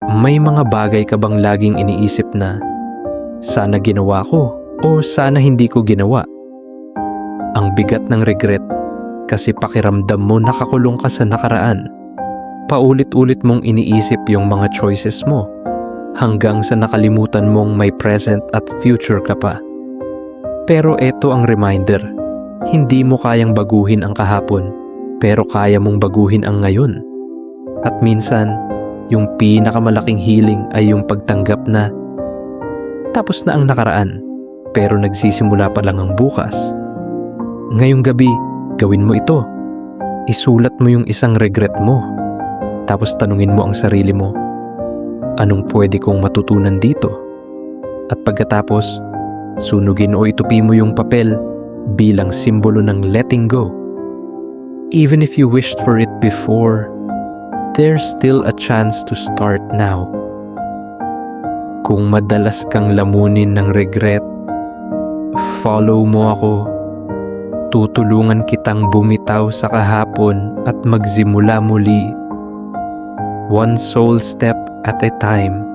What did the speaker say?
May mga bagay ka bang laging iniisip na, sana ginawa ko o sana hindi ko ginawa? Ang bigat ng regret kasi pakiramdam mo nakakulong ka sa nakaraan. Paulit-ulit mong iniisip yung mga choices mo hanggang sa nakalimutan mong may present at future ka pa. Pero eto ang reminder, hindi mo kayang baguhin ang kahapon, pero kaya mong baguhin ang ngayon. At minsan, yung pinakamalaking healing ay yung pagtanggap na tapos na ang nakaraan, pero nagsisimula pa lang ang bukas. Ngayong gabi, gawin mo ito. Isulat mo yung isang regret mo. Tapos tanungin mo ang sarili mo, anong pwede kong matutunan dito? At pagkatapos, sunugin o itupi mo yung papel bilang simbolo ng letting go. Even if you wished for it before, there's still a chance to start now. Kung madalas kang lamunin ng regret, follow mo ako. Tutulungan kitang bumitaw sa kahapon at magsimula muli. One soul step at a time.